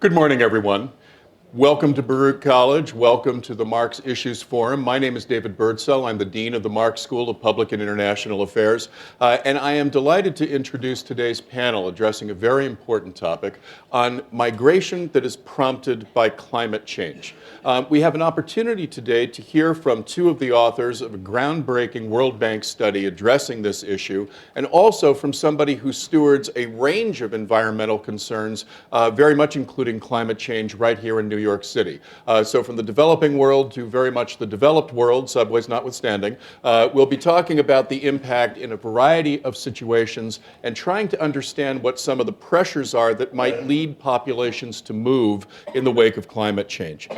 Good morning, everyone. Welcome to Baruch College. Welcome to the Marxe Issues Forum. My name is David Birdsell. I'm the Dean of the Marxe School of Public and International Affairs. And I am delighted to introduce today's panel addressing a very important topic on migration that is prompted by climate change. We have an opportunity today to hear from two of the authors of a groundbreaking World Bank study addressing this issue, and also from somebody who stewards a range of environmental concerns, very much including climate change right here in New York City. So from the developing world to very much the developed world, subways notwithstanding, we'll be talking about the impact in a variety of situations and trying to understand what some of the pressures are that might lead populations to move in the wake of climate change.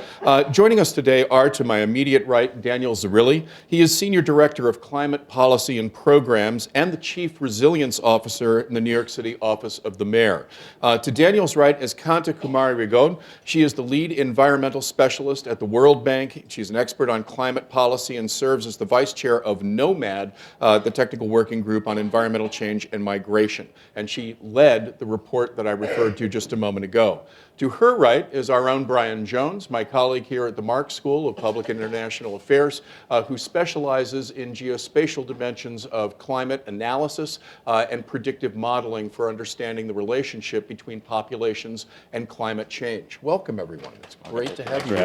Joining us today are, to my immediate right, Daniel Zarrilli. He is Senior Director of Climate Policy and Programs and the Chief Resilience Officer in the New York City Office of the Mayor. To Daniel's right is Kanta Kumari Rigaud. She is the lead environmental specialist at the World Bank. She's an expert on climate policy and serves as the vice chair of NOMAD, the Technical Working Group on Environmental Change and Migration. And she led the report that I referred to just a moment ago. To her right is our own Bryan Jones, my colleague here at the Marxe School of Public and International Affairs, who specializes in geospatial dimensions of climate analysis and predictive modeling for understanding the relationship between populations and climate change. Welcome, everyone. It's great to have you.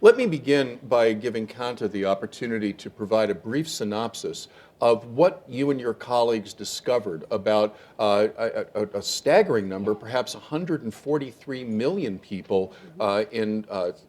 Let me begin by giving Kanta the opportunity to provide a brief synopsis of what you and your colleagues discovered about a staggering number, perhaps 143 million people in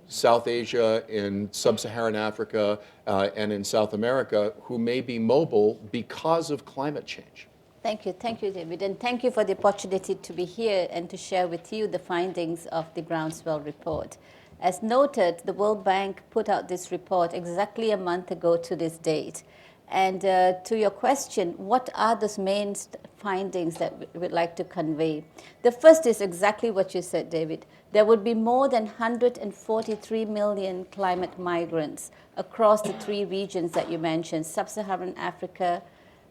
South Asia, in Sub-Saharan Africa, and in South America who may be mobile because of climate change. Thank you, David, and thank you for the opportunity to be here and to share with you the findings of the Groundswell report. As noted, the World Bank put out this report exactly a month ago to this date. And to your question, what are the main findings that we'd like to convey? The first is exactly what you said, David. There would be more than 143 million climate migrants across the three regions that you mentioned, Sub-Saharan Africa,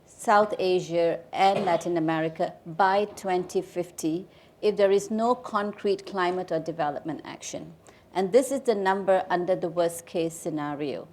South Asia, and Latin America by 2050 if there is no concrete climate or development action. And this is the number under the worst case scenario.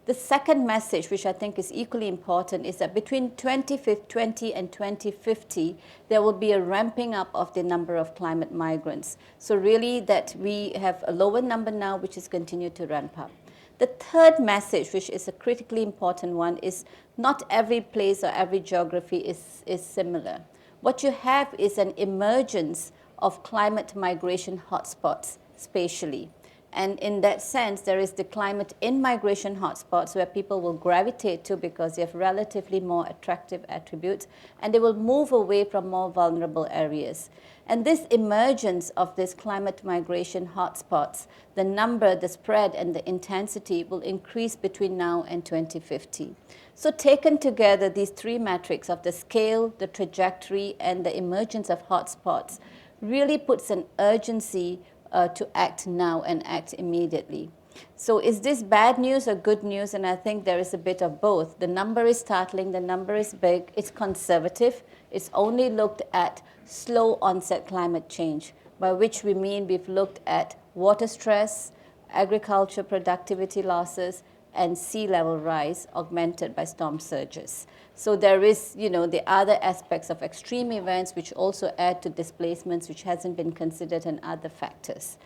The second message, which I think is equally important, is that between 2020 and 2050, there will be a ramping up of the number of climate migrants. So really that we have a lower number now, which is continued to ramp up. The third message, which is a critically important one, is not every place or every geography is similar. What you have is an emergence of climate migration hotspots spatially. And in that sense, there is the climate in-migration hotspots where people will gravitate to because they have relatively more attractive attributes, and they will move away from more vulnerable areas. And this emergence of this climate migration hotspots, the number, the spread, and the intensity will increase between now and 2050. So taken together, these three metrics of the scale, the trajectory, and the emergence of hotspots really puts an urgency to act now and act immediately. So is this bad news or good news? And I think there is a bit of both. The number is startling, the number is big, it's conservative. It's only looked at slow onset climate change, by which we mean we've looked at water stress, agriculture productivity losses, and sea level rise augmented by storm surges. So there is, the other aspects of extreme events which also add to displacements which hasn't been considered, and other factors.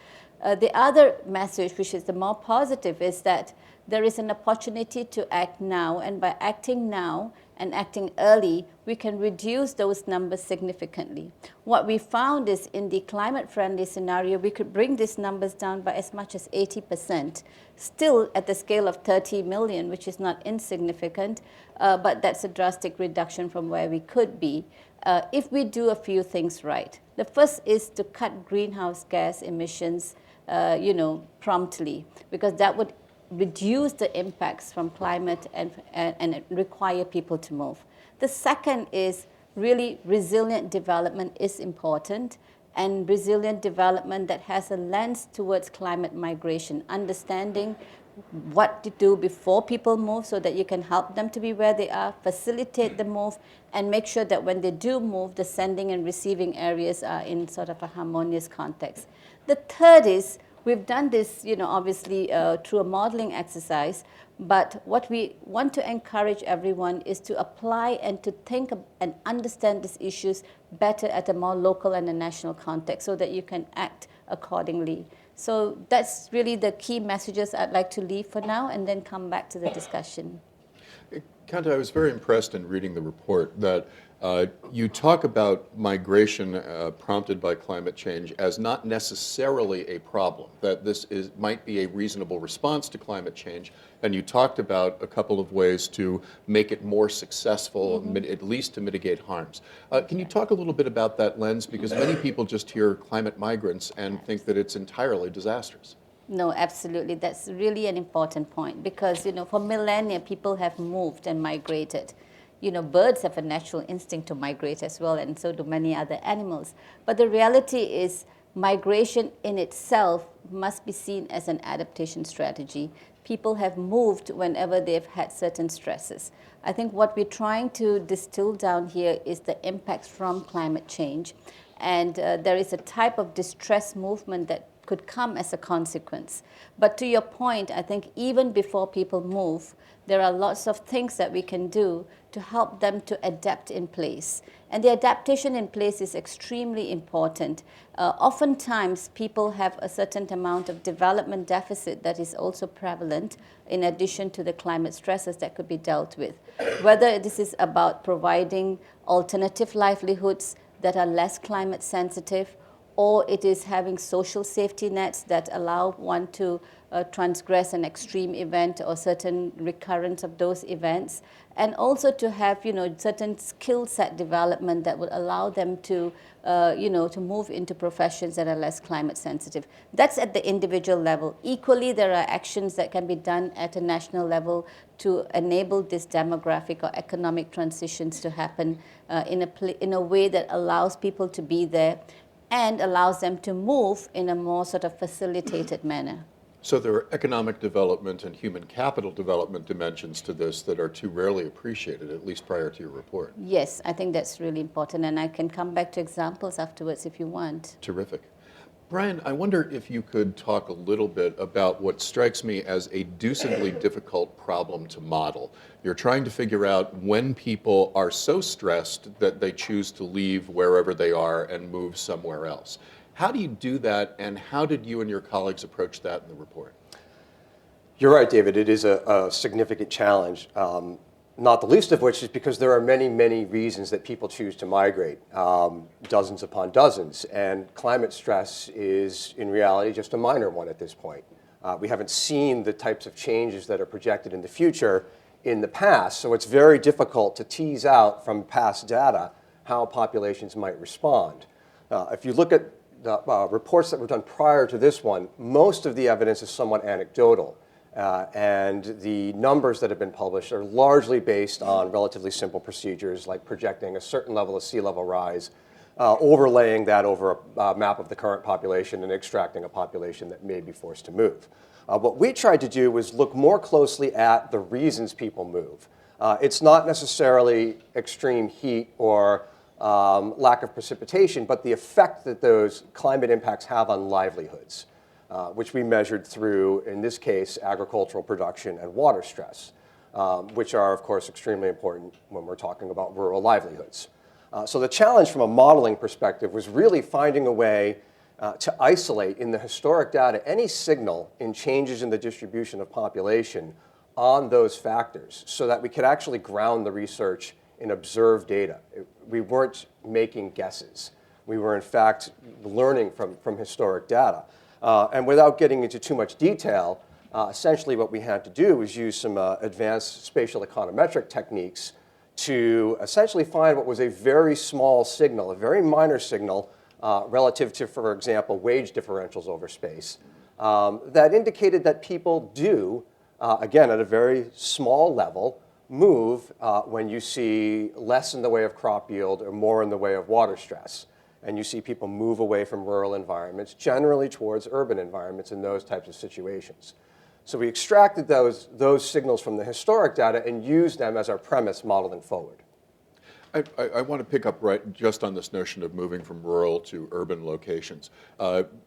The other message, which is the more positive, is that there is an opportunity to act now, and by acting now and acting early, we can reduce those numbers significantly. What we found is in the climate-friendly scenario, we could bring these numbers down by as much as 80%, still at the scale of 30 million, which is not insignificant, but that's a drastic reduction from where we could be if we do a few things right. The first is to cut greenhouse gas emissions, promptly, because that would reduce the impacts from climate and require people to move. The second is really resilient development is important, and resilient development that has a lens towards climate migration, understanding what to do before people move so that you can help them to be where they are, facilitate the move, and make sure that when they do move, the sending and receiving areas are in sort of a harmonious context. The third is, we've done this, obviously through a modeling exercise, but what we want to encourage everyone is to apply and to think and understand these issues better at a more local and a national context so that you can act accordingly. So that's really the key messages I'd like to leave for now and then come back to the discussion. Kanta, I was very impressed in reading the report that you talk about migration prompted by climate change as not necessarily a problem, that this might be a reasonable response to climate change, and you talked about a couple of ways to make it more successful, at least to mitigate harms. Can you talk a little bit about that lens? Because many people just hear climate migrants and think that it's entirely disastrous. No, absolutely. That's really an important point because, for millennia, people have moved and migrated. Birds have a natural instinct to migrate as well, and so do many other animals. But the reality is migration in itself must be seen as an adaptation strategy. People have moved whenever they've had certain stresses. I think what we're trying to distill down here is the impacts from climate change. And there is a type of distress movement that could come as a consequence. But to your point, I think even before people move, there are lots of things that we can do to help them to adapt in place. And the adaptation in place is extremely important. Oftentimes, people have a certain amount of development deficit that is also prevalent in addition to the climate stresses that could be dealt with. Whether this is about providing alternative livelihoods that are less climate sensitive, or it is having social safety nets that allow one to transgress an extreme event or certain recurrence of those events, and also to have certain skill set development that would allow them to to move into professions that are less climate sensitive. That's at the individual level. Equally, there are actions that can be done at a national level to enable this demographic or economic transitions to happen in a way that allows people to be there and allows them to move in a more sort of facilitated manner. So there are economic development and human capital development dimensions to this that are too rarely appreciated, at least prior to your report. Yes, I think that's really important, and I can come back to examples afterwards if you want. Terrific. Bryan, I wonder if you could talk a little bit about what strikes me as a deucedly difficult problem to model. You're trying to figure out when people are so stressed that they choose to leave wherever they are and move somewhere else. How do you do that, and how did you and your colleagues approach that in the report? You're right, David. It is a significant challenge, not the least of which is because there are many, many reasons that people choose to migrate, dozens upon dozens. And climate stress is, in reality, just a minor one at this point. We haven't seen the types of changes that are projected in the future in the past, so it's very difficult to tease out from past data how populations might respond. If you look at the reports that were done prior to this one, most of the evidence is somewhat anecdotal. And the numbers that have been published are largely based on relatively simple procedures like projecting a certain level of sea level rise, overlaying that over a map of the current population and extracting a population that may be forced to move. What we tried to do was look more closely at the reasons people move. It's not necessarily extreme heat or lack of precipitation, but the effect that those climate impacts have on livelihoods, which we measured through, in this case, agricultural production and water stress, which are, of course, extremely important when we're talking about rural livelihoods. So the challenge from a modeling perspective was really finding a way to isolate in the historic data any signal in changes in the distribution of population on those factors so that we could actually ground the research in observed data. We weren't making guesses. We were, in fact, learning from historic data. And without getting into too much detail, essentially what we had to do was use some advanced spatial econometric techniques to essentially find what was a very small signal, a very minor signal relative to, for example, wage differentials over space that indicated that people do, again, at a very small level, move when you see less in the way of crop yield or more in the way of water stress. And you see people move away from rural environments, generally towards urban environments in those types of situations. So we extracted those signals from the historic data and used them as our premise modeling forward. I want to pick up right just on this notion of moving from rural to urban locations.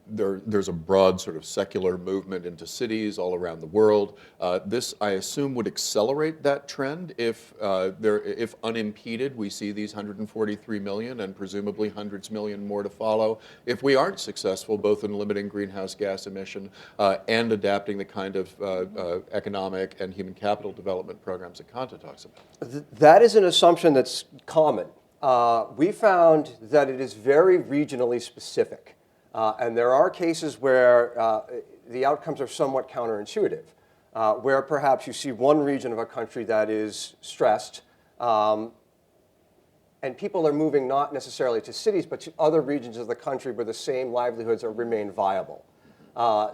There's a broad sort of secular movement into cities all around the world. This, I assume, would accelerate that trend if unimpeded, we see these 143 million and presumably hundreds million more to follow. If we aren't successful both in limiting greenhouse gas emission and adapting the kind of economic and human capital development programs that Kanta talks about. That is an assumption that's common. We found that it is very regionally specific. And there are cases where the outcomes are somewhat counterintuitive, where perhaps you see one region of a country that is stressed, and people are moving not necessarily to cities, but to other regions of the country where the same livelihoods remain viable.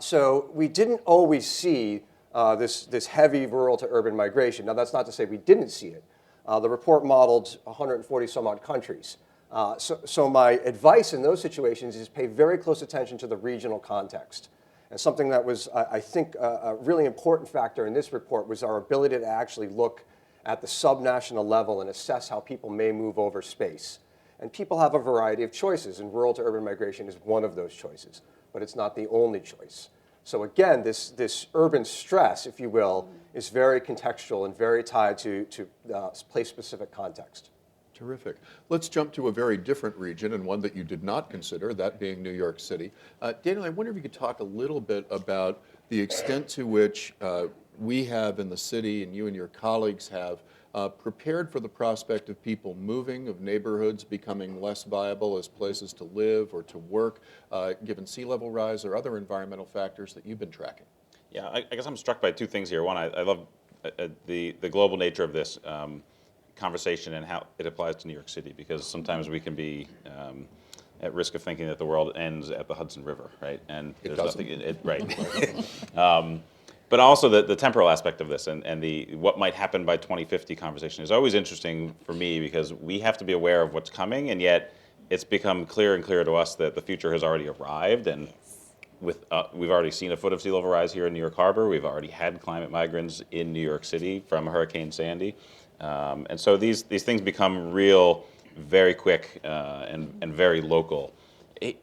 So we didn't always see this heavy rural to urban migration. Now, that's not to say we didn't see it. The report modeled 140 some odd countries. So my advice in those situations is pay very close attention to the regional context. And something that was, I think, a really important factor in this report was our ability to actually look at the subnational level and assess how people may move over space. And people have a variety of choices, and rural to urban migration is one of those choices, but it's not the only choice. So again, this urban stress, if you will, is very contextual and very tied to place-specific context. Terrific. Let's jump to a very different region and one that you did not consider, that being New York City. Daniel, I wonder if you could talk a little bit about the extent to which we have in the city, and you and your colleagues have, prepared for the prospect of people moving, of neighborhoods becoming less viable as places to live or to work, given sea level rise or other environmental factors that you've been tracking. Yeah, I guess I'm struck by two things here. One, I love the global nature of this conversation and how it applies to New York City, because sometimes we can be at risk of thinking that the world ends at the Hudson River, right? And It there's doesn't. nothing, right. But also the temporal aspect of this and the what might happen by 2050 conversation is always interesting for me, because we have to be aware of what's coming, and yet it's become clearer and clearer to us that the future has already arrived. And with we've already seen a foot of sea level rise here in New York Harbor. We've already had climate migrants in New York City from Hurricane Sandy. And so these things become real very quick and very local.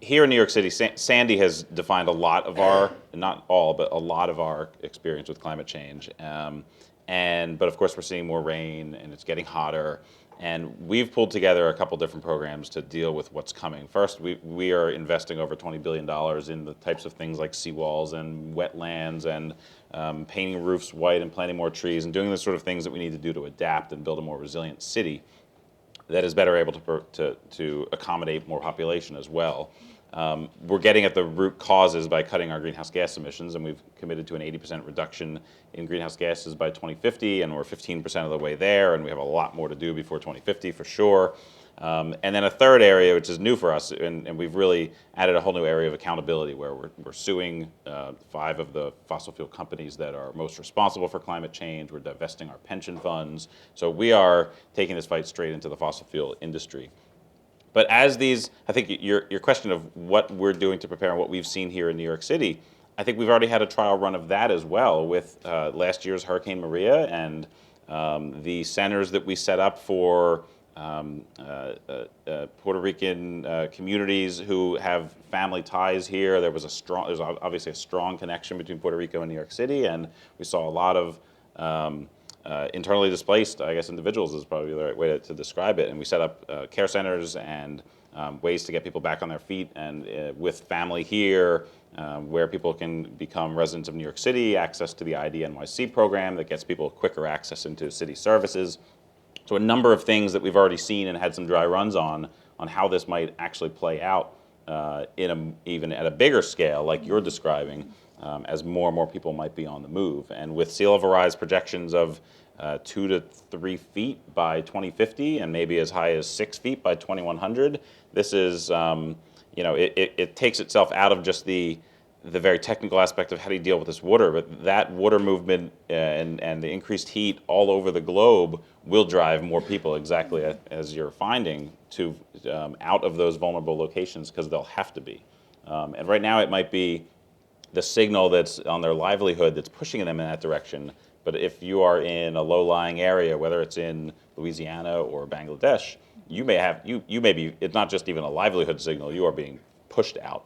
Here in New York City, Sandy has defined a lot of our, not all, but a lot of our experience with climate change. But of course, we're seeing more rain, and it's getting hotter. And we've pulled together a couple different programs to deal with what's coming. First, we are investing over $20 billion in the types of things like seawalls and wetlands and painting roofs white and planting more trees and doing the sort of things that we need to do to adapt and build a more resilient city that is better able to accommodate more population as well. We're getting at the root causes by cutting our greenhouse gas emissions, and we've committed to an 80% reduction in greenhouse gases by 2050, and we're 15% of the way there, and we have a lot more to do before 2050 for sure. And then a third area, which is new for us, and we've really added a whole new area of accountability, where we're suing 5 of the fossil fuel companies that are most responsible for climate change. We're divesting our pension funds. So we are taking this fight straight into the fossil fuel industry. But as these, I think your question of what we're doing to prepare and what we've seen here in New York City, I think we've already had a trial run of that as well with last year's Hurricane Maria and the centers that we set up for Puerto Rican communities who have family ties here. There's obviously a strong connection between Puerto Rico and New York City, and we saw a lot of internally displaced, I guess, individuals is probably the right way to describe it. And we set up care centers and ways to get people back on their feet, and with family here, where people can become residents of New York City, access to the ID NYC program that gets people quicker access into city services. So a number of things that we've already seen and had some dry runs on how this might actually play out even at a bigger scale, like you're describing, as more and more people might be on the move. And with sea level rise projections of 2 to 3 feet by 2050, and maybe as high as 6 feet by 2100, this is, it takes itself out of just the very technical aspect of how do you deal with this water, but that water movement and the increased heat all over the globe will drive more people, exactly as you're finding, to out of those vulnerable locations, because they'll have to be. And right now it might be the signal that's on their livelihood that's pushing them in that direction. But if you are in a low-lying area, whether it's in Louisiana or Bangladesh, you may be, it's not just even a livelihood signal, you are being pushed out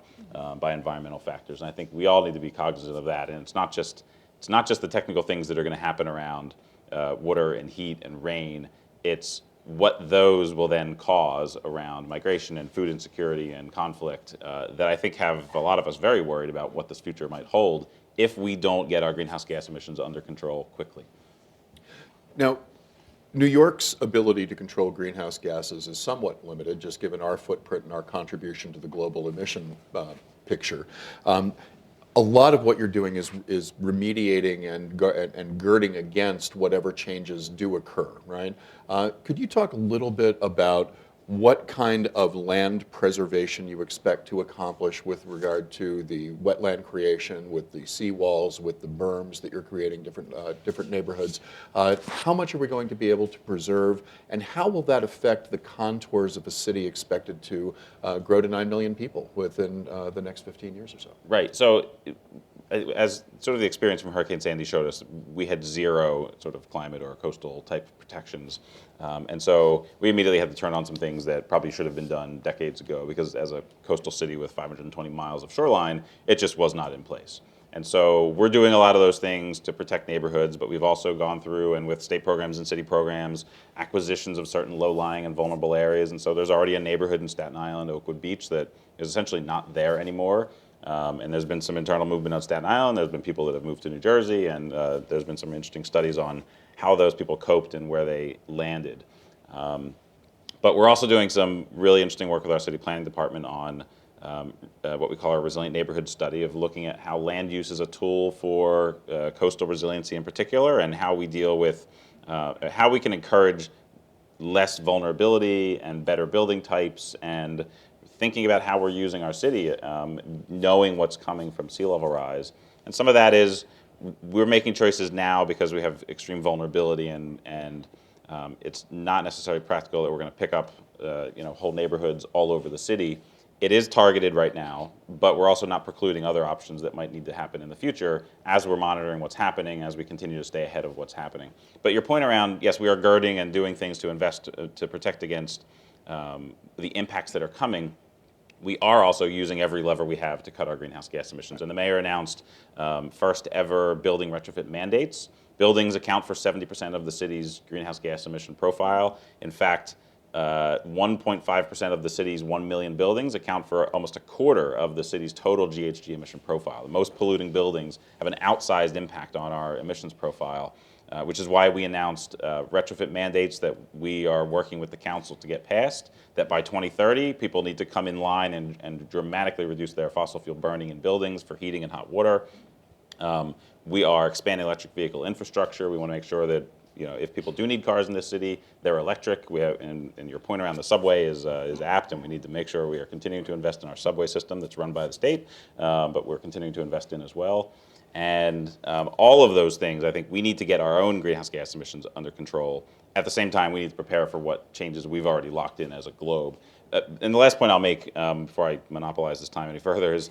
by environmental factors. And I think we all need to be cognizant of that. And it's not just the technical things that are going to happen around water and heat and rain. It's what those will then cause around migration and food insecurity and conflict that I think have a lot of us very worried about what this future might hold if we don't get our greenhouse gas emissions under control quickly. Now, New York's ability to control greenhouse gases is somewhat limited, just given our footprint and our contribution to the global emission picture. A lot of what you're doing is remediating and girding against whatever changes do occur, right? Could you talk a little bit about what kind of land preservation you expect to accomplish with regard to the wetland creation, with the seawalls, with the berms that you're creating, different neighborhoods? How much are we going to be able to preserve, and how will that affect the contours of a city expected to grow to 9 million people within the next 15 years or so? Right. So as sort of the experience from Hurricane Sandy showed us, we had zero sort of climate or coastal type protections. And so we immediately had to turn on some things that probably should have been done decades ago, because as a coastal city with 520 miles of shoreline, it just was not in place. And so we're doing a lot of those things to protect neighborhoods, but we've also gone through, and with state programs and city programs, acquisitions of certain low-lying and vulnerable areas. And so there's already a neighborhood in Staten Island, Oakwood Beach, that is essentially not there anymore. And there's been some internal movement on Staten Island. There's been people that have moved to New Jersey, and there's been some interesting studies on how those people coped and where they landed. But we're also doing some really interesting work with our city planning department on what we call our resilient neighborhood study, of looking at how land use is a tool for coastal resiliency in particular, and how we deal with, how we can encourage less vulnerability and better building types, and thinking about how we're using our city, knowing what's coming from sea level rise. And some of that is we're making choices now because we have extreme vulnerability, and it's not necessarily practical that we're going to pick up whole neighborhoods all over the city. It is targeted right now, but we're also not precluding other options that might need to happen in the future as we're monitoring what's happening, as we continue to stay ahead of what's happening. But your point around, yes, we are girding and doing things to invest to protect against the impacts that are coming. We are also using every lever we have to cut our greenhouse gas emissions. And the mayor announced first ever building retrofit mandates. Buildings account for 70% of the city's greenhouse gas emission profile. In fact, 1.5% of the city's 1 million buildings account for almost a quarter of the city's total GHG emission profile. The most polluting buildings have an outsized impact on our emissions profile, which is why we announced retrofit mandates that we are working with the council to get passed, that by 2030, people need to come in line and dramatically reduce their fossil fuel burning in buildings for heating and hot water. We are expanding electric vehicle infrastructure. We want to make sure that if people do need cars in this city, they're electric. We have, and your point around the subway is apt, and we need to make sure we are continuing to invest in our subway system that's run by the state, but we're continuing to invest in as well. And all of those things, I think we need to get our own greenhouse gas emissions under control. At the same time, we need to prepare for what changes we've already locked in as a globe. And the last point I'll make before I monopolize this time any further is,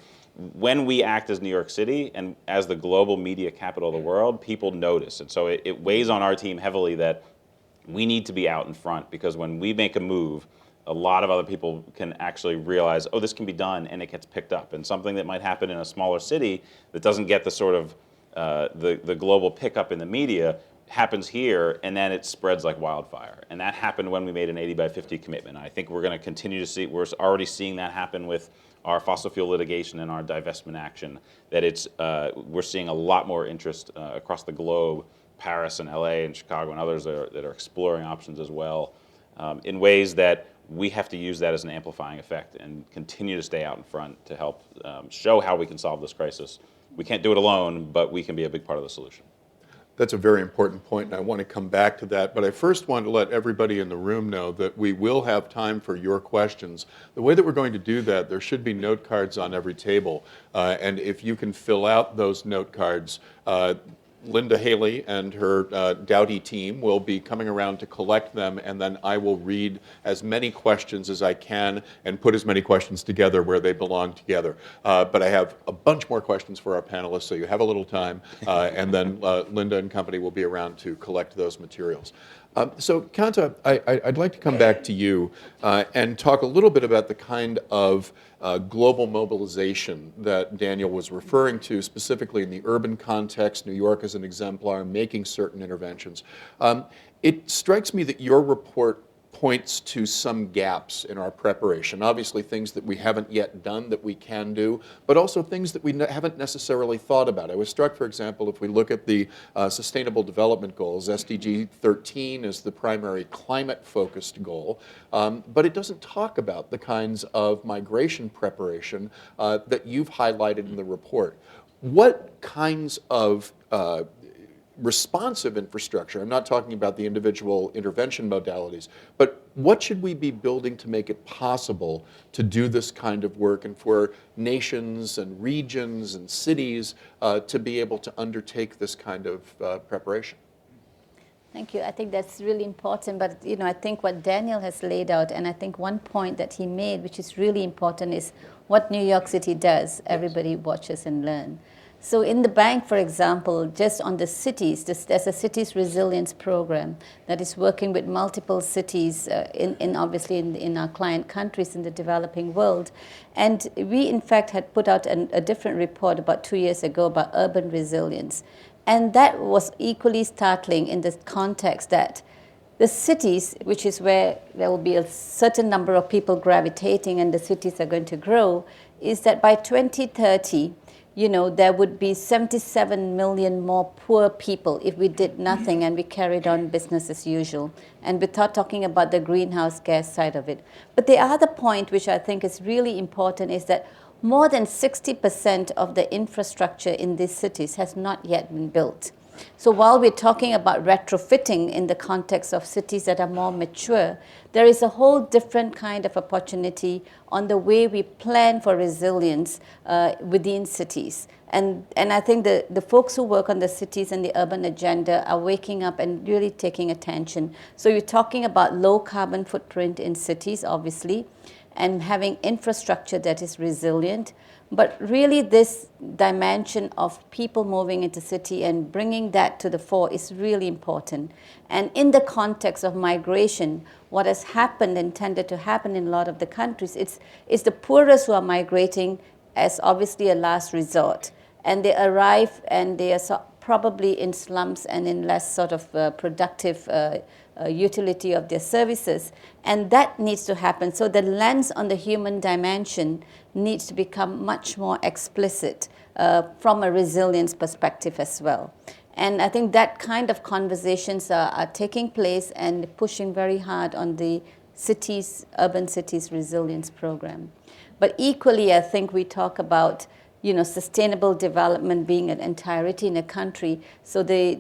when we act as New York City and as the global media capital of the world, people notice. And so it weighs on our team heavily that we need to be out in front, because when we make a move, a lot of other people can actually realize, oh, this can be done, and it gets picked up. And something that might happen in a smaller city that doesn't get the sort of the global pickup in the media happens here, and then it spreads like wildfire. And that happened when we made an 80 by 50 commitment. I think we're going to continue to see, we're already seeing that happen with our fossil fuel litigation and our divestment action, that we're seeing a lot more interest across the globe, Paris and LA and Chicago and others that are exploring options as well, in ways that we have to use that as an amplifying effect and continue to stay out in front to help show how we can solve this crisis. We can't do it alone, but we can be a big part of the solution. That's a very important point, and I want to come back to that. But I first want to let everybody in the room know that we will have time for your questions. The way that we're going to do that, there should be note cards on every table. And if you can fill out those note cards, Linda Haley and her Doughty team will be coming around to collect them, and then I will read as many questions as I can and put as many questions together where they belong together. But I have a bunch more questions for our panelists, so you have a little time, and then Linda and company will be around to collect those materials. So Kanta, I'd like to come back to you and talk a little bit about the kind of global mobilization that Daniel was referring to, specifically in the urban context, New York as an exemplar, making certain interventions. It strikes me that your report points to some gaps in our preparation. Obviously things that we haven't yet done that we can do, but also things that we haven't necessarily thought about. I was struck, for example, if we look at the Sustainable Development Goals, SDG 13 is the primary climate-focused goal, but it doesn't talk about the kinds of migration preparation that you've highlighted in the report. What kinds of responsive infrastructure, I'm not talking about the individual intervention modalities, but what should we be building to make it possible to do this kind of work and for nations and regions and cities to be able to undertake this kind of preparation? Thank you. I think that's really important. But I think what Daniel has laid out, and I think one point that he made, which is really important, is what New York City does. Everybody watches and learn. So in the bank, for example, just on the cities, there's a cities resilience program that is working with multiple cities obviously in our client countries in the developing world. And we, in fact, had put out a different report about 2 years ago about urban resilience. And that was equally startling in the context that the cities, which is where there will be a certain number of people gravitating and the cities are going to grow, is that by 2030, there would be 77 million more poor people if we did nothing and we carried on business as usual. And without talking about the greenhouse gas side of it. But the other point, which I think is really important, is that more than 60% of the infrastructure in these cities has not yet been built. So while we're talking about retrofitting in the context of cities that are more mature, there is a whole different kind of opportunity on the way we plan for resilience within cities. And I think the folks who work on the cities and the urban agenda are waking up and really taking attention. So you're talking about low carbon footprint in cities, obviously, and having infrastructure that is resilient. But really this dimension of people moving into city and bringing that to the fore is really important. And in the context of migration, what has happened and tended to happen in a lot of the countries, it's the poorest who are migrating as obviously a last resort. And they arrive and they are probably in slums and in less sort of productive utility of their services. And that needs to happen. So the lens on the human dimension needs to become much more explicit from a resilience perspective as well. And I think that kind of conversations are taking place and pushing very hard on the urban cities resilience program. But equally, I think we talk about sustainable development being an entirety in a country. So the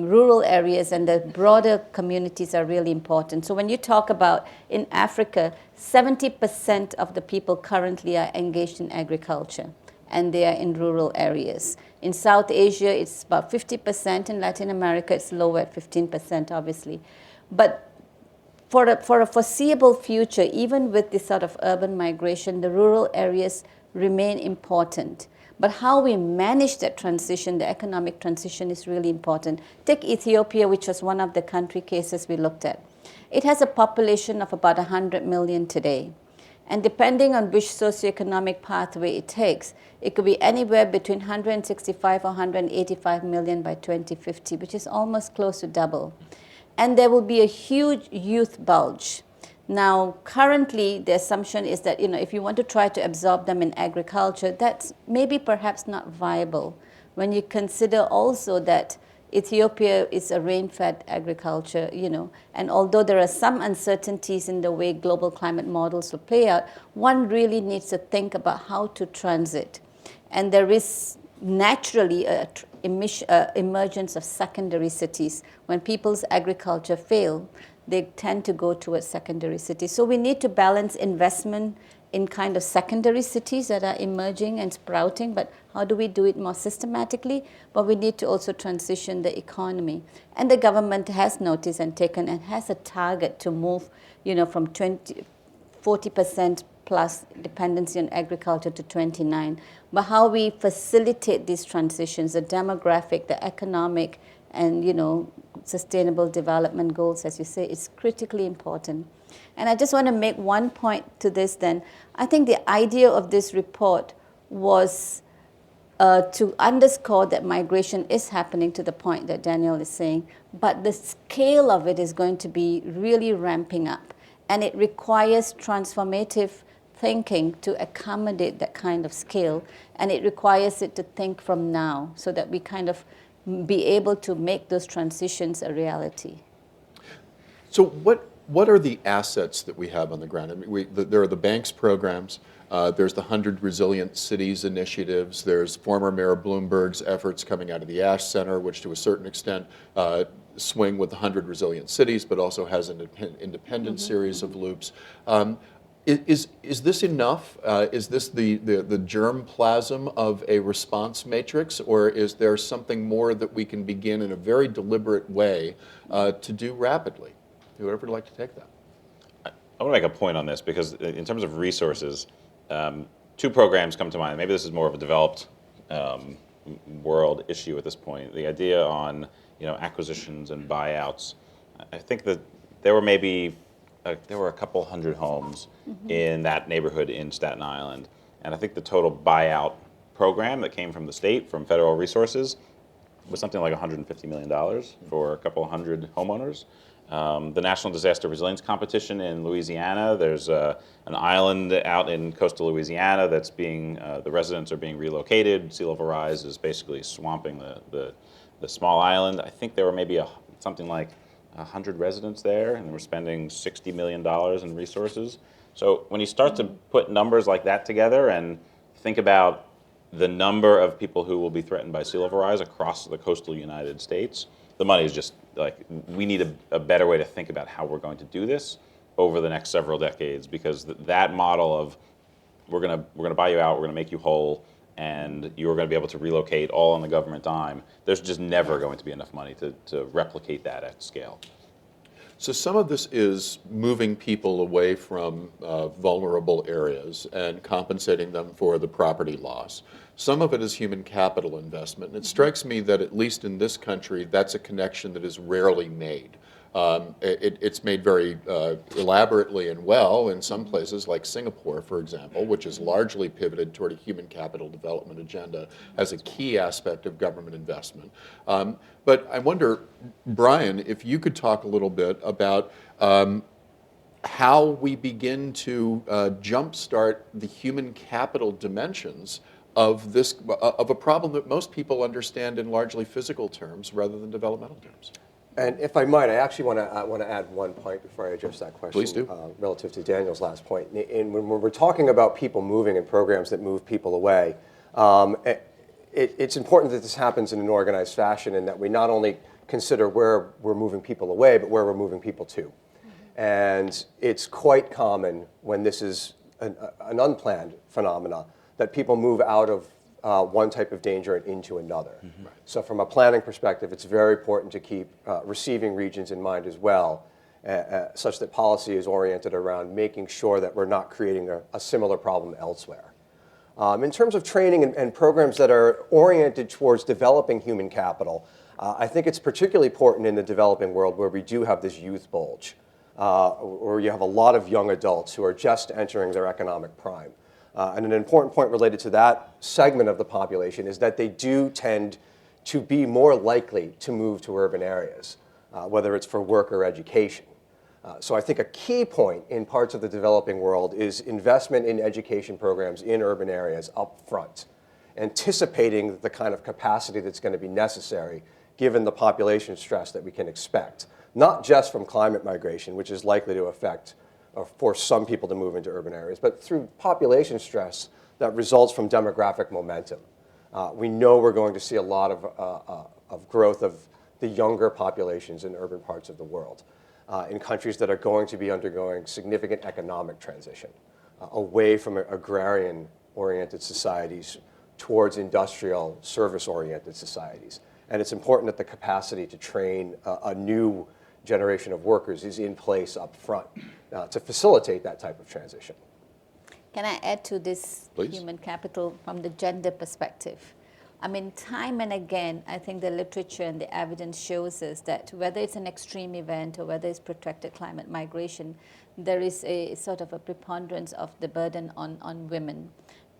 rural areas and the broader communities are really important. So when you talk about in Africa, 70% of the people currently are engaged in agriculture, and they are in rural areas. In South Asia, it's about 50%. In Latin America, it's lower at 15%, obviously. But for a foreseeable future, even with this sort of urban migration, the rural areas remain important. But how we manage that transition, the economic transition, is really important. Take Ethiopia, which was one of the country cases we looked at. It has a population of about 100 million today. And depending on which socioeconomic pathway it takes, it could be anywhere between 165 or 185 million by 2050, which is almost close to double. And there will be a huge youth bulge. Now, currently, the assumption is that, if you want to try to absorb them in agriculture, that's maybe perhaps not viable when you consider also that Ethiopia is a rain-fed agriculture, and although there are some uncertainties in the way global climate models will play out, one really needs to think about how to transit. And there is naturally emergence of secondary cities. When people's agriculture fail, they tend to go towards secondary cities. So we need to balance investment in kind of secondary cities that are emerging and sprouting, but how do we do it more systematically? But we need to also transition the economy. And the government has noticed and taken and has a target to move, from 40% plus dependency on agriculture to 29. But how we facilitate these transitions, the demographic, the economic, and sustainable development goals, as you say, is critically important. And I just want to make one point to this then. I think the idea of this report was to underscore that migration is happening to the point that Daniel is saying, but the scale of it is going to be really ramping up. And it requires transformative thinking to accommodate that kind of scale. And it requires it to think from now so that we kind of be able to make those transitions a reality. So what are the assets that we have on the ground? I mean, there are the banks programs, there's the 100 Resilient Cities initiatives, there's former Mayor Bloomberg's efforts coming out of the Ash Center, which to a certain extent swing with the 100 Resilient Cities, but also has an independent series of loops. Is this enough? Is this the germplasm of a response matrix, or is there something more that we can begin in a very deliberate way to do rapidly? Whoever would like to take that. I want to make a point on this because in terms of resources, two programs come to mind. Maybe this is more of a developed world issue at this point. The idea on acquisitions and buyouts. I think that there were a couple hundred homes in that neighborhood in Staten Island, and I think the total buyout program that came from the state, from federal resources, was something like $150 million for a couple hundred homeowners. The National Disaster Resilience Competition in Louisiana, there's an island out in coastal Louisiana that's the residents are being relocated. Sea level rise is basically swamping the small island. I think there were maybe something like 100 residents there, and we're spending $60 million in resources. So when you start to put numbers like that together and think about the number of people who will be threatened by sea level rise across the coastal United States, the money is just we need a better way to think about how we're going to do this over the next several decades, because that model of we're gonna buy you out, we're gonna make you whole, and you're going to be able to relocate all on the government dime, there's just never going to be enough money to replicate that at scale. So some of this is moving people away from vulnerable areas and compensating them for the property loss. Some of it is human capital investment. And it strikes me that at least in this country, that's a connection that is rarely made. It's made very elaborately and well in some places like Singapore, for example, which is largely pivoted toward a human capital development agenda as a key aspect of government investment. But I wonder, Bryan, if you could talk a little bit about how we begin to jumpstart the human capital dimensions of a problem that most people understand in largely physical terms rather than developmental terms. And if I might, I actually want to add one point before I address that question. Please do. Relative to Daniel's last point. And when we're talking about people moving and programs that move people away, it's important that this happens in an organized fashion and that we not only consider where we're moving people away, but where we're moving people to. And it's quite common when this is an unplanned phenomena that people move out of one type of danger and into another. Mm-hmm. Right. So from a planning perspective, it's very important to keep receiving regions in mind as well, such that policy is oriented around making sure that we're not creating a similar problem elsewhere. In terms of training and programs that are oriented towards developing human capital, I think it's particularly important in the developing world where we do have this youth bulge, where you have a lot of young adults who are just entering their economic prime. And an important point related to that segment of the population is that they do tend to be more likely to move to urban areas, whether it's for work or education. So I think a key point in parts of the developing world is investment in education programs in urban areas up front, anticipating the kind of capacity that's going to be necessary given the population stress that we can expect, not just from climate migration, which is likely to affect or force some people to move into urban areas, but through population stress that results from demographic momentum. We know we're going to see a lot of growth of the younger populations in urban parts of the world, in countries that are going to be undergoing significant economic transition. away from agrarian-oriented societies towards industrial, service-oriented societies. And it's important that the capacity to train a new generation of workers is in place up front to facilitate that type of transition. Can I add to this Please. human capital from the gender perspective? I mean, time and again, I think the literature and the evidence shows us that whether it's an extreme event or whether it's protracted climate migration, there is a sort of a preponderance of the burden on women.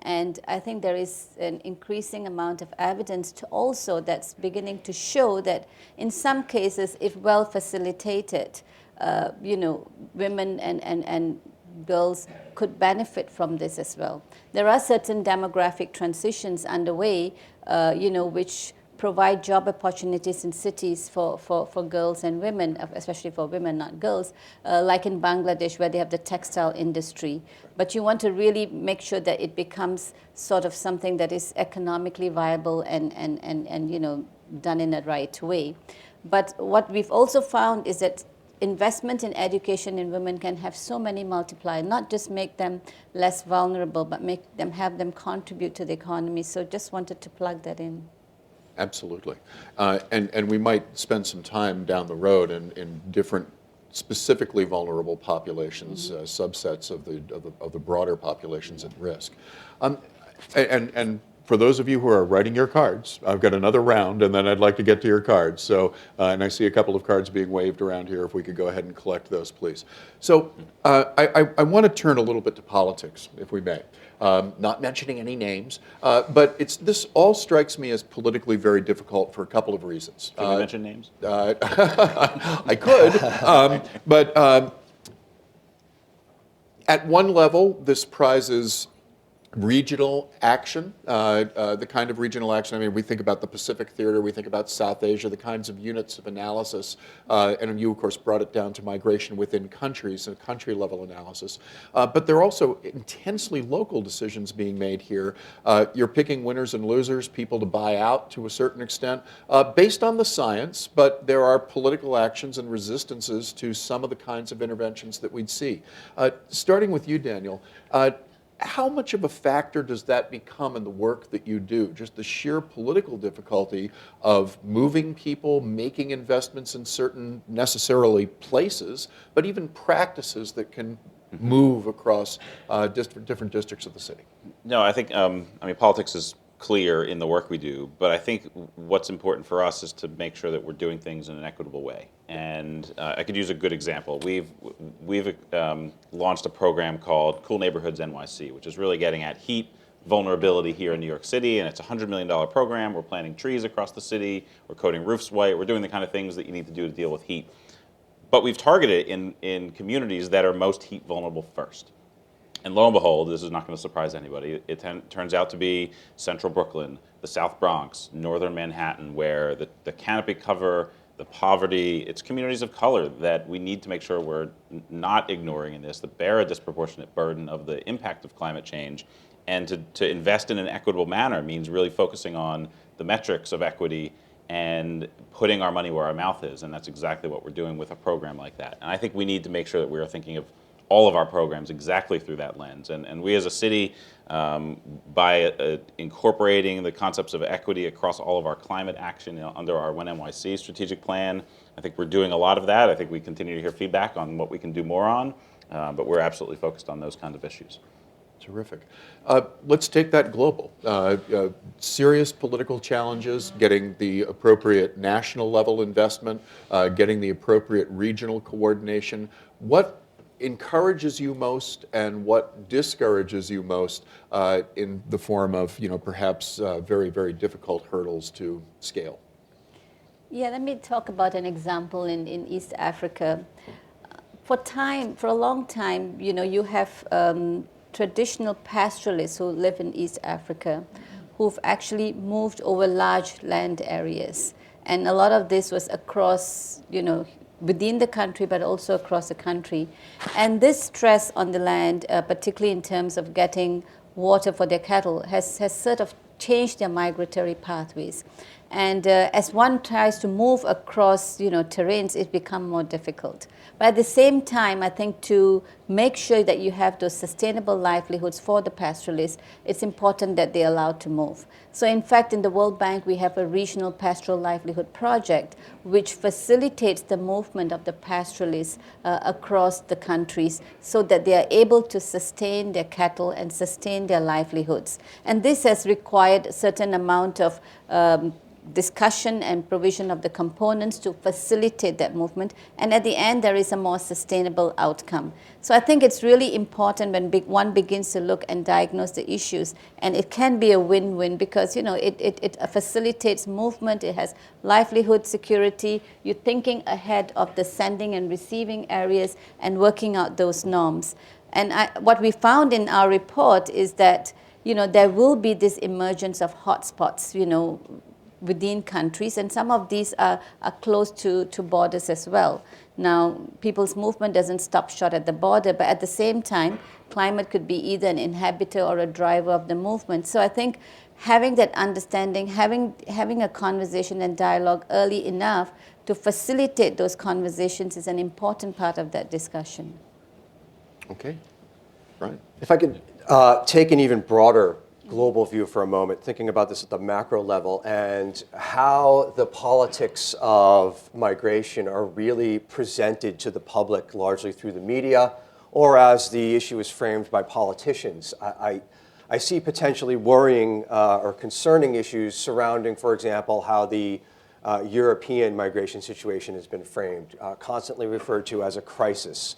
And I think there is an increasing amount of evidence to also that's beginning to show that in some cases, if well facilitated, women and girls could benefit from this as well. There are certain demographic transitions underway, which provide job opportunities in cities for girls and women, especially for women, not girls, like in Bangladesh where they have the textile industry. But you want to really make sure that it becomes sort of something that is economically viable and done in a right way. But what we've also found is that investment in education in women can have so many multipliers, not just make them less vulnerable, but have them contribute to the economy. So just wanted to plug that in. Absolutely. And we might spend some time down the road in different specifically vulnerable populations, subsets of the broader populations at risk. And for those of you who are writing your cards, I've got another round, and then I'd like to get to your cards. So, and I see a couple of cards being waved around here. If we could go ahead and collect those, please. So, I want to turn a little bit to politics, if we may. Not mentioning any names, but this all strikes me as politically very difficult for a couple of reasons. Can we mention names? I could, but at one level, this prizes regional action, the kind of regional action. I mean, we think about the Pacific Theater, we think about South Asia, the kinds of units of analysis, and you, of course, brought it down to migration within countries, a country-level analysis. But there are also intensely local decisions being made here. You're picking winners and losers, people to buy out to a certain extent, based on the science, but there are political actions and resistances to some of the kinds of interventions that we'd see. Starting with you, Daniel, how much of a factor does that become in the work that you do? Just the sheer political difficulty of moving people, making investments in certain necessarily places, but even practices that can move across different districts of the city. No, I think, politics is clear in the work we do, but I think what's important for us is to make sure that we're doing things in an equitable way. And I could use a good example. We've launched a program called Cool Neighborhoods NYC, which is really getting at heat vulnerability here in New York City, and it's a $100 million program. We're planting trees across the city, we're coating roofs white, we're doing the kind of things that you need to do to deal with heat. But we've targeted it in communities that are most heat vulnerable first. And lo and behold, this is not going to surprise anybody, it turns out to be central Brooklyn, the South Bronx, northern Manhattan, where the canopy cover, the poverty, it's communities of color that we need to make sure we're not ignoring in this, that bear a disproportionate burden of the impact of climate change. And to invest in an equitable manner means really focusing on the metrics of equity and putting our money where our mouth is. And that's exactly what we're doing with a program like that. And I think we need to make sure that we are thinking of all of our programs exactly through that lens. And we as a city, by incorporating the concepts of equity across all of our climate action under our One NYC strategic plan, I think we're doing a lot of that. I think we continue to hear feedback on what we can do more on, but we're absolutely focused on those kinds of issues. Terrific. Let's take that global. Serious political challenges, getting the appropriate national level investment, getting the appropriate regional coordination. What encourages you most and what discourages you most in the form of, perhaps very, very difficult hurdles to scale? Yeah, let me talk about an example in East Africa. For a long time, you have traditional pastoralists who live in East Africa who've actually moved over large land areas. And a lot of this was across, within the country, but also across the country. And this stress on the land, particularly in terms of getting water for their cattle, has sort of changed their migratory pathways. And as one tries to move across, terrains, it becomes more difficult. But at the same time, I think to make sure that you have those sustainable livelihoods for the pastoralists, it's important that they're allowed to move. So in fact, in the World Bank, we have a regional pastoral livelihood project which facilitates the movement of the pastoralists across the countries so that they are able to sustain their cattle and sustain their livelihoods. And this has required a certain amount of discussion and provision of the components to facilitate that movement, and at the end there is a more sustainable outcome. So I think it's really important when one begins to look and diagnose the issues, and it can be a win-win because it facilitates movement, it has livelihood security, you're thinking ahead of the sending and receiving areas and working out those norms. And what we found in our report is that there will be this emergence of hotspots, within countries, and some of these are close to borders as well. Now, people's movement doesn't stop short at the border, but at the same time, climate could be either an inhibitor or a driver of the movement. So I think having that understanding, having a conversation and dialogue early enough to facilitate those conversations is an important part of that discussion. Okay, Bryan. If I could take an even broader global view for a moment, thinking about this at the macro level and how the politics of migration are really presented to the public largely through the media or as the issue is framed by politicians. I see potentially worrying or concerning issues surrounding, for example, how the European migration situation has been framed, constantly referred to as a crisis,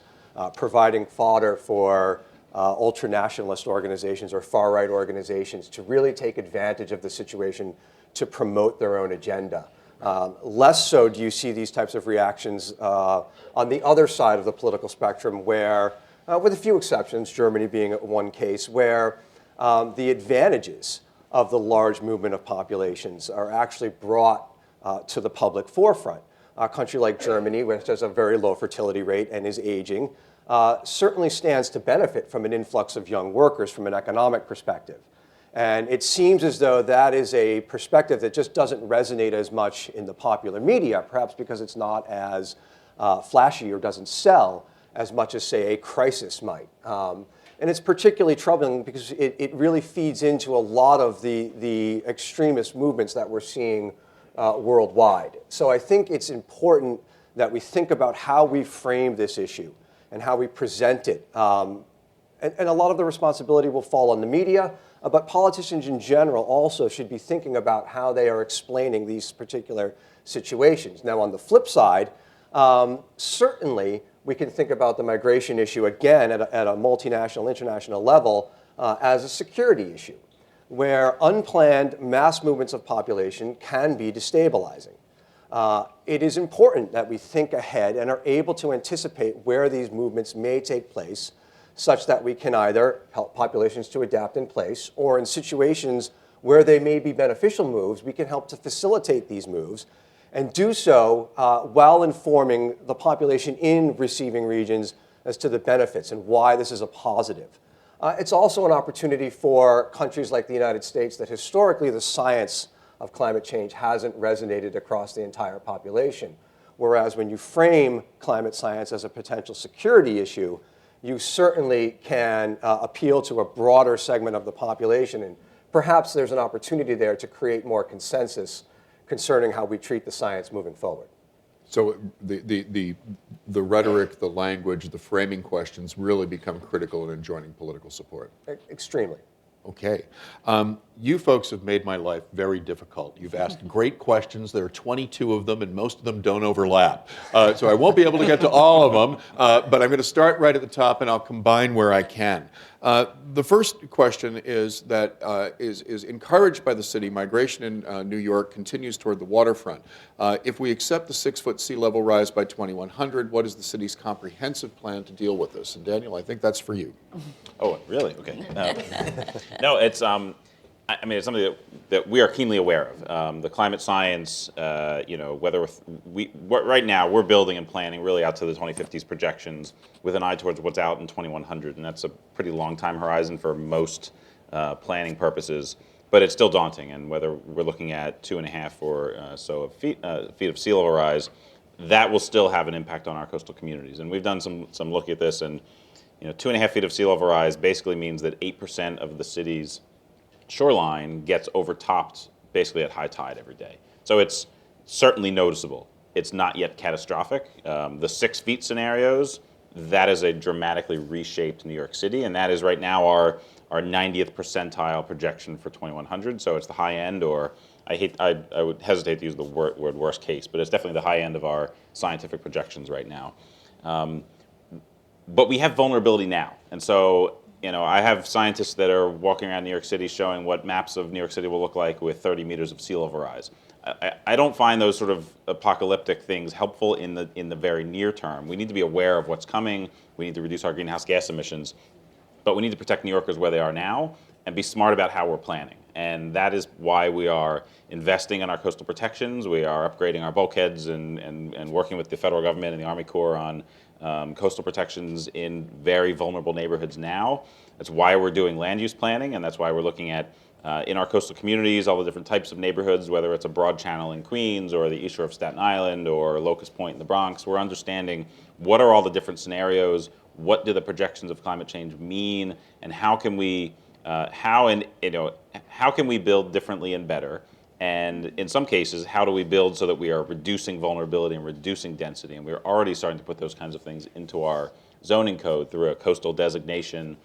providing fodder for ultranationalist organizations or far-right organizations to really take advantage of the situation to promote their own agenda. Less so do you see these types of reactions on the other side of the political spectrum where, with a few exceptions, Germany being one case, where the advantages of the large movement of populations are actually brought to the public forefront. A country like Germany, which has a very low fertility rate and is aging, certainly stands to benefit from an influx of young workers from an economic perspective. And it seems as though that is a perspective that just doesn't resonate as much in the popular media, perhaps because it's not as flashy or doesn't sell as much as, say, a crisis might. And it's particularly troubling because it really feeds into a lot of the extremist movements that we're seeing worldwide. So I think it's important that we think about how we frame this issue and how we present it. And a lot of the responsibility will fall on the media, but politicians in general also should be thinking about how they are explaining these particular situations. Now, on the flip side, certainly we can think about the migration issue again at a multinational, international level as a security issue, where unplanned mass movements of population can be destabilizing. It is important that we think ahead and are able to anticipate where these movements may take place, such that we can either help populations to adapt in place, or in situations where they may be beneficial moves, we can help to facilitate these moves and do so while informing the population in receiving regions as to the benefits and why this is a positive. It's also an opportunity for countries like the United States that historically the science of climate change hasn't resonated across the entire population. Whereas when you frame climate science as a potential security issue, you certainly can appeal to a broader segment of the population. And perhaps there's an opportunity there to create more consensus concerning how we treat the science moving forward. So the rhetoric, the language, the framing questions really become critical in enjoining political support. Extremely. Okay. You folks have made my life very difficult. You've asked great questions. There are 22 of them, and most of them don't overlap. So I won't be able to get to all of them, but I'm going to start right at the top, and I'll combine where I can. The first question is that is encouraged by the city. Migration in New York continues toward the waterfront. If we accept the 6-foot sea level rise by 2100, what is the city's comprehensive plan to deal with this? And Daniel, I think that's for you. Oh, really? Okay. No, it's I mean, it's something that we are keenly aware of. The climate science, whether right now we're building and planning really out to the 2050s projections with an eye towards what's out in 2100, and that's a pretty long time horizon for most planning purposes. but it's still daunting. And whether we're looking at 2.5 or so of feet of sea level rise, that will still have an impact on our coastal communities. And we've done some look at this, and 2.5 feet of sea level rise basically means that 8% of the city's shoreline gets overtopped basically at high tide every day. So it's certainly noticeable. It's not yet catastrophic. The 6 feet scenarios, that is a dramatically reshaped New York City, and that is right now our 90th percentile projection for 2100. So it's the high end, or I would hesitate to use the word worst case, but it's definitely the high end of our scientific projections right now. But we have vulnerability now, and so I have scientists that are walking around New York City showing what maps of New York City will look like with 30 meters of sea level rise. I don't find those sort of apocalyptic things helpful in the very near term. We need to be aware of what's coming. We need to reduce our greenhouse gas emissions, but we need to protect New Yorkers where they are now and be smart about how we're planning. And that is why we are investing in our coastal protections. We are upgrading our bulkheads and working with the federal government and the Army Corps on coastal protections in very vulnerable neighborhoods now. That's why we're doing land use planning, and that's why we're looking at in our coastal communities, all the different types of neighborhoods, whether it's a broad channel in Queens or the East Shore of Staten Island or Locust Point in the Bronx. We're understanding what are all the different scenarios, what do the projections of climate change mean, and how can we build differently and better? And in some cases, how do we build so that we are reducing vulnerability and reducing density? And we're already starting to put those kinds of things into our zoning code through a coastal designation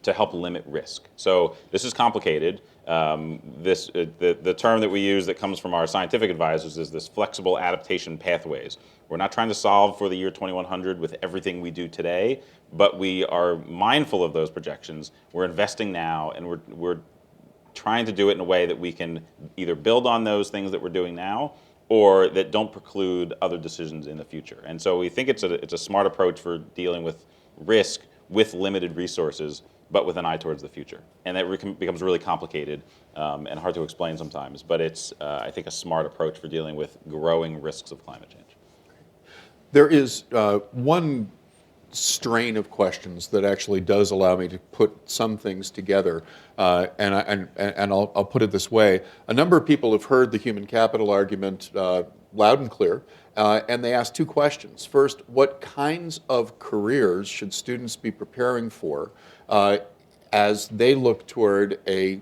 to help limit risk. So this is complicated. The term that we use that comes from our scientific advisors is this flexible adaptation pathways. We're not trying to solve for the year 2100 with everything we do today, but we are mindful of those projections. We're investing now, and we're trying to do it in a way that we can either build on those things that we're doing now or that don't preclude other decisions in the future. And so we think it's a smart approach for dealing with risk with limited resources, but with an eye towards the future. And that becomes really complicated and hard to explain sometimes, but it's, I think, a smart approach for dealing with growing risks of climate change. There is one strain of questions that actually does allow me to put some things together, and I'll put it this way. A number of people have heard the human capital argument loud and clear, and they ask two questions. First, what kinds of careers should students be preparing for as they look toward a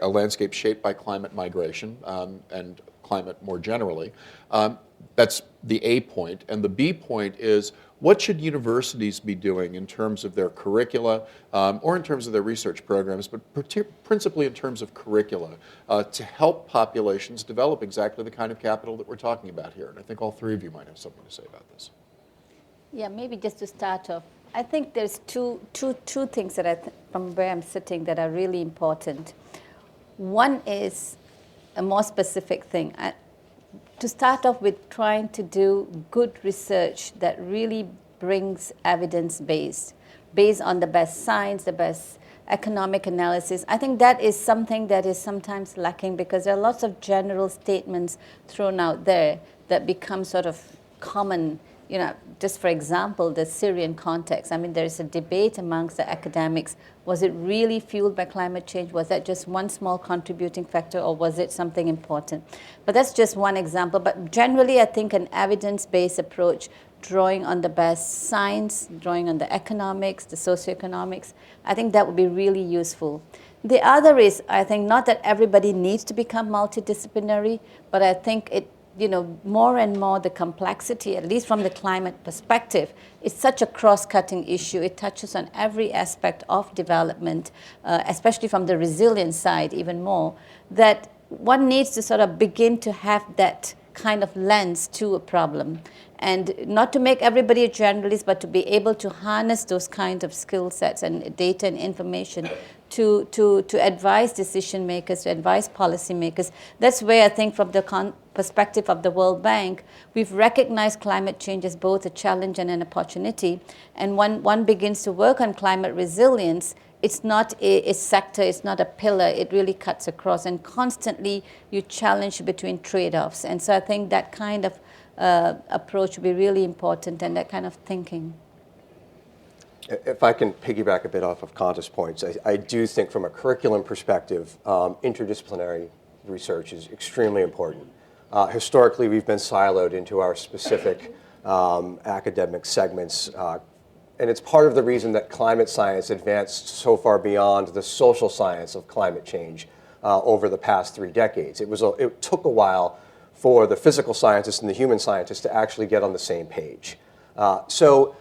landscape shaped by climate migration and climate more generally? That's the A point. And the B point is, what should universities be doing in terms of their curricula or in terms of their research programs, but principally in terms of curricula to help populations develop exactly the kind of capital that we're talking about here? And I think all three of you might have something to say about this. Yeah, maybe just to start off, I think there's two things that from where I'm sitting that are really important. One is a more specific thing. To start off with, trying to do good research that really brings evidence-based, based on the best science, the best economic analysis. I think that is something that is sometimes lacking because there are lots of general statements thrown out there that become sort of common. Just for example, the Syrian context. I mean, there is a debate amongst the academics. Was it really fueled by climate change? Was that just one small contributing factor, or was it something important? But that's just one example. But generally, I think an evidence-based approach, drawing on the best science, drawing on the economics, the socioeconomics, I think that would be really useful. The other is, I think, not that everybody needs to become multidisciplinary, but I think more and more the complexity, at least from the climate perspective, is such a cross-cutting issue. It touches on every aspect of development, especially from the resilience side even more, that one needs to sort of begin to have that kind of lens to a problem. And not to make everybody a generalist, but to be able to harness those kinds of skill sets and data and information to advise decision makers, to advise policymakers. That's where I think from the perspective of the World Bank, we've recognized climate change as both a challenge and an opportunity. And when one begins to work on climate resilience, it's not a sector, it's not a pillar, it really cuts across. And constantly you challenge between trade-offs. And so I think that kind of approach would be really important, and that kind of thinking. If I can piggyback a bit off of Kanta's points, I do think from a curriculum perspective, interdisciplinary research is extremely important. Historically, we've been siloed into our specific academic segments, and it's part of the reason that climate science advanced so far beyond the social science of climate change over the past 3 decades. It took a while for the physical scientists and the human scientists to actually get on the same page. So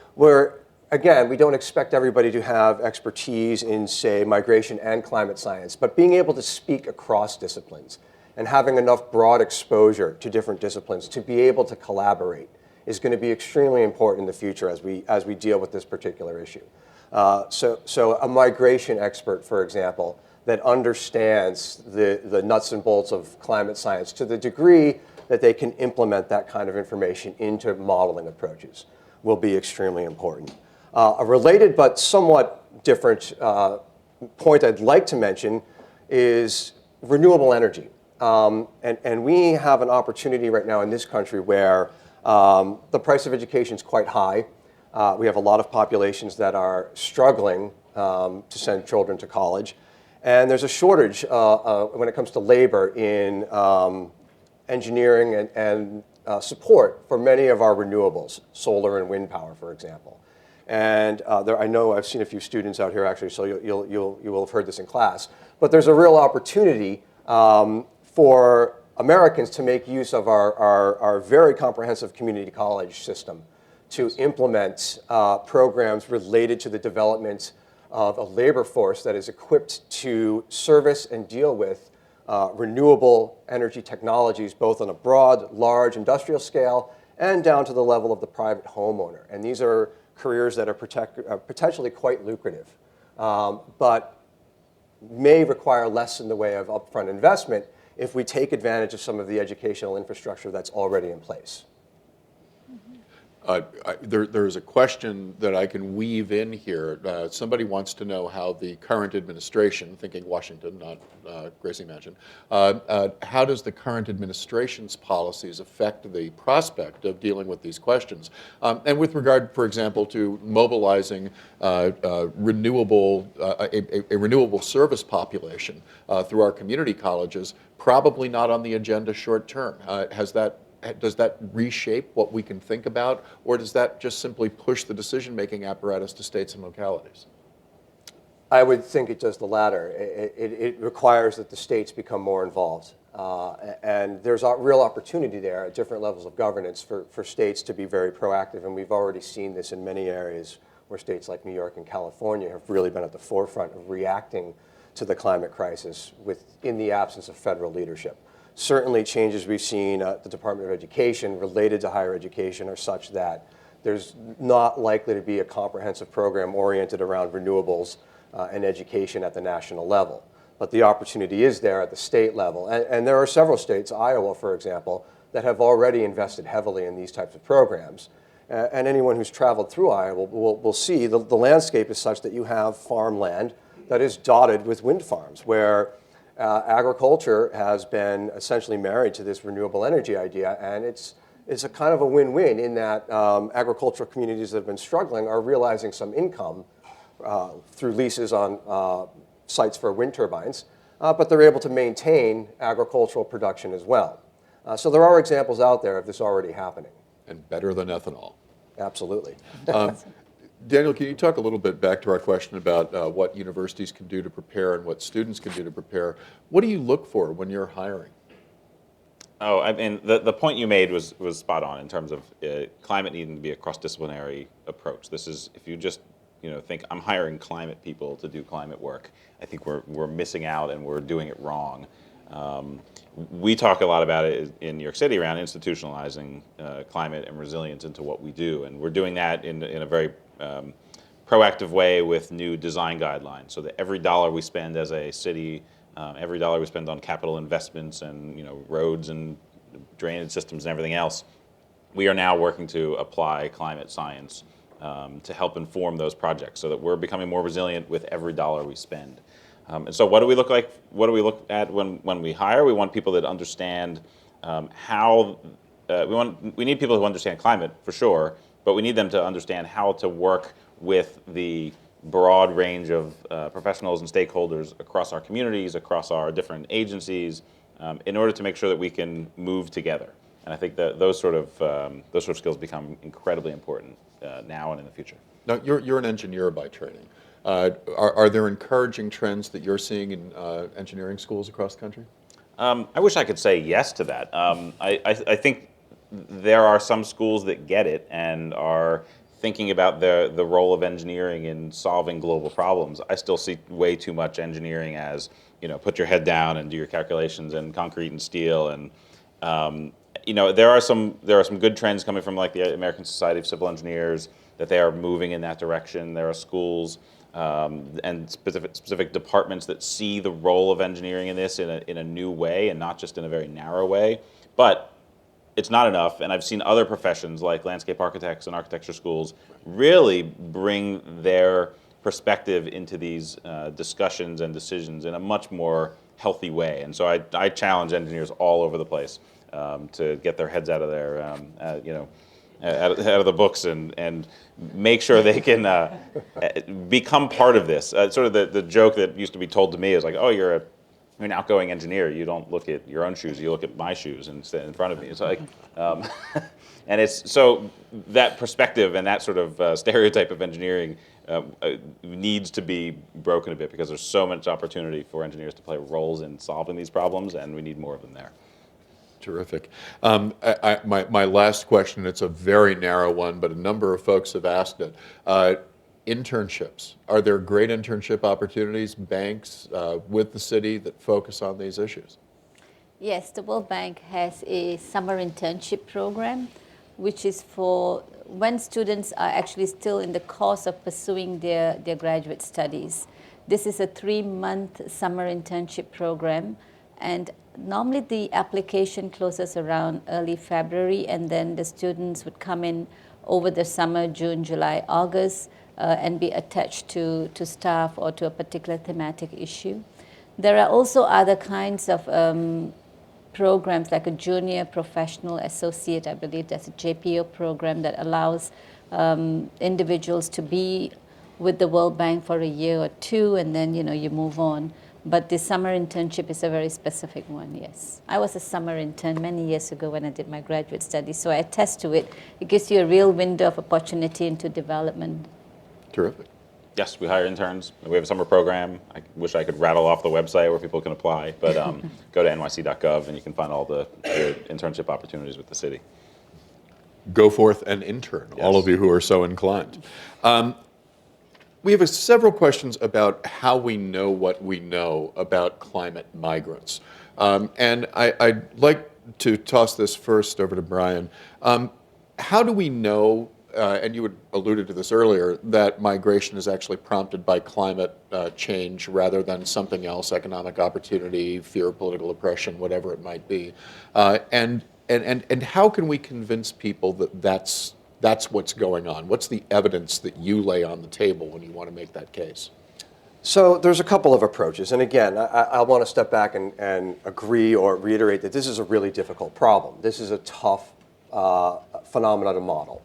again, we don't expect everybody to have expertise in, say, migration and climate science, but being able to speak across disciplines and having enough broad exposure to different disciplines to be able to collaborate is going to be extremely important in the future as we deal with this particular issue. So a migration expert, for example, that understands the nuts and bolts of climate science to the degree that they can implement that kind of information into modeling approaches will be extremely important. A related but somewhat different point I'd like to mention is renewable energy. And we have an opportunity right now in this country where the price of education is quite high. We have a lot of populations that are struggling to send children to college. And there's a shortage when it comes to labor in engineering and support for many of our renewables, solar and wind power, for example. And I know I've seen a few students out here actually, so you will have heard this in class. But there's a real opportunity for Americans to make use of our very comprehensive community college system to implement programs related to the development of a labor force that is equipped to service and deal with renewable energy technologies, both on a broad, large industrial scale and down to the level of the private homeowner. And these are careers that are potentially quite lucrative, but may require less in the way of upfront investment if we take advantage of some of the educational infrastructure that's already in place. There's a question that I can weave in here. Somebody wants to know how the current administration, thinking Washington, not Gracie Mansion, how does the current administration's policies affect the prospect of dealing with these questions? And with regard, for example, to mobilizing a renewable service population through our community colleges, probably not on the agenda short term. Does that reshape what we can think about, or does that just simply push the decision-making apparatus to states and localities? I would think it does the latter. It requires that the states become more involved. And there's a real opportunity there at different levels of governance for states to be very proactive. And we've already seen this in many areas where states like New York and California have really been at the forefront of reacting to the climate crisis in the absence of federal leadership. Certainly changes we've seen at the Department of Education related to higher education are such that there's not likely to be a comprehensive program oriented around renewables and education at the national level. But the opportunity is there at the state level. And there are several states, Iowa, for example, that have already invested heavily in these types of programs. And anyone who's traveled through Iowa will see the landscape is such that you have farmland that is dotted with wind farms where agriculture has been essentially married to this renewable energy idea, and it's a kind of a win-win in that agricultural communities that have been struggling are realizing some income through leases on sites for wind turbines, but they're able to maintain agricultural production as well. So there are examples out there of this already happening. And better than ethanol. Absolutely. Daniel, can you talk a little bit back to our question about what universities can do to prepare and what students can do to prepare? What do you look for when you're hiring? Oh, I mean, the point you made was spot on in terms of climate needing to be a cross-disciplinary approach. This is, if you just think I'm hiring climate people to do climate work, I think we're missing out and we're doing it wrong. We talk a lot about it in New York City around institutionalizing climate and resilience into what we do, and we're doing that in a very proactive way with new design guidelines, so that every dollar we spend as a city, every dollar we spend on capital investments and roads and drainage systems and everything else, we are now working to apply climate science to help inform those projects, so that we're becoming more resilient with every dollar we spend. And so, what do we look like? What do we look at when we hire? We want people that understand how. We need people who understand climate for sure, but we need them to understand how to work with the broad range of professionals and stakeholders across our communities, across our different agencies, in order to make sure that we can move together. And I think that those sort of skills incredibly important now and in the future. Now, you're an engineer by training. Are there encouraging trends that you're seeing in engineering schools across the country? I wish I could say yes to that. I think there are some schools that get it and are thinking about the role of engineering in solving global problems. I still see way too much engineering as, put your head down and do your calculations in concrete and steel. And there are some good trends coming from like the American Society of Civil Engineers, that they are moving in that direction. There are schools and specific departments that see the role of engineering in this in a new way and not just in a very narrow way. But it's not enough, and I've seen other professions like landscape architects and architecture schools really bring their perspective into these discussions and decisions in a much more healthy way. And so I challenge engineers all over the place to get their heads out of their, out of the books and make sure they can become part of this. Sort of the joke that used to be told to me is like, oh, you're an outgoing engineer. You don't look at your own shoes. You look at my shoes and stand in front of me. It's like, and it's so that perspective and that sort of stereotype of engineering needs to be broken a bit, because there's so much opportunity for engineers to play roles in solving these problems, and we need more of them there. Terrific. My last question, it's a very narrow one, but a number of folks have asked it. Internships. Are there great internship opportunities, banks with the city that focus on these issues? Yes, the World Bank has a summer internship program, which is for when students are actually still in the course of pursuing their graduate studies. This is a 3-month summer internship program, and normally the application closes around early February, and then the students would come in over the summer, June, July, August, and be attached to staff or to a particular thematic issue. There are also other kinds of programs like a junior professional associate. I believe there's a JPO program that allows individuals to be with the World Bank for a year or two, and then you move on. But the summer internship is a very specific one, yes. I was a summer intern many years ago when I did my graduate studies, so I attest to it. It gives you a real window of opportunity into development. Terrific. Yes, we hire interns. We have a summer program. I wish I could rattle off the website where people can apply, but go to nyc.gov and you can find all the internship opportunities with the city. Go forth and intern, Yes. all of you who are so inclined. We have several questions about how we know what we know about climate migrants. And I'd like to toss this first over to Bryan. How do we know, and you had alluded to this earlier, that migration is actually prompted by climate change rather than something else, economic opportunity, fear of political oppression, whatever it might be? And how can we convince people that that's what's going on? What's the evidence that you lay on the table when you want to make that case? So there's a couple of approaches. And again, I want to step back and agree or reiterate that this is a really difficult problem. This is a tough phenomenon to model.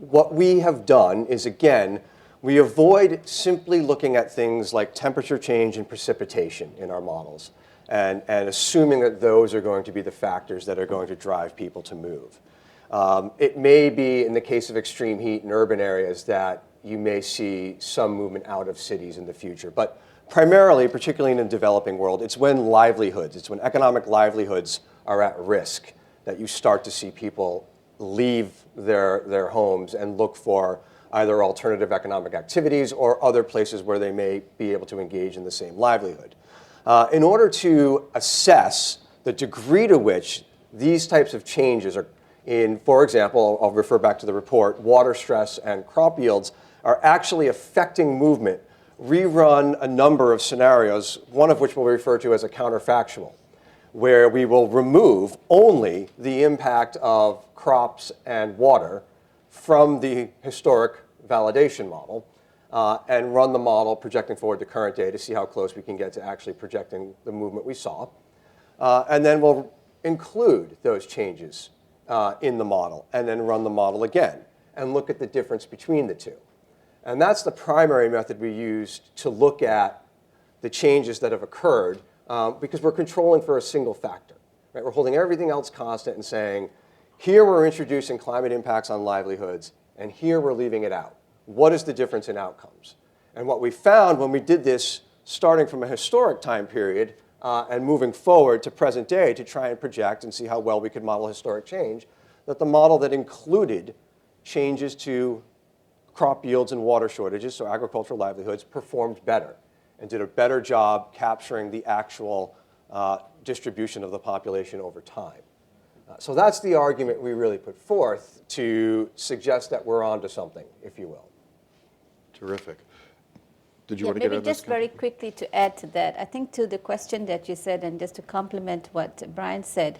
What we have done is, again, we avoid simply looking at things like temperature change and precipitation in our models and assuming that those are going to be the factors that are going to drive people to move. It may be, in the case of extreme heat in urban areas, that you may see some movement out of cities in the future. But primarily, particularly in the developing world, it's when economic livelihoods are at risk that you start to see people leave their homes and look for either alternative economic activities or other places where they may be able to engage in the same livelihood. In order to assess the degree to which these types of changes are for example, I'll refer back to the report, water stress and crop yields are actually affecting movement, rerun a number of scenarios, one of which we'll refer to as a counterfactual, where we will remove only the impact of crops and water from the historic validation model and run the model projecting forward to current day to see how close we can get to actually projecting the movement we saw. And then we'll include those changes in the model and then run the model again. and look at the difference between the two. And that's the primary method we used to look at the changes that have occurred because we're controlling for a single factor. Right? We're holding everything else constant and saying, here we're introducing climate impacts on livelihoods, and here we're leaving it out. What is the difference in outcomes? And what we found when we did this, starting from a historic time period and moving forward to present day to try and project and see how well we could model historic change, that the model that included changes to crop yields and water shortages, so agricultural livelihoods, performed better and did a better job capturing the actual distribution of the population over time. So that's the argument we really put forth to suggest that we're onto something, if you will. Terrific. Did you Yeah, want to get maybe on this? just very quickly to add to that, I think to the question that you said, and just to complement what Bryan said,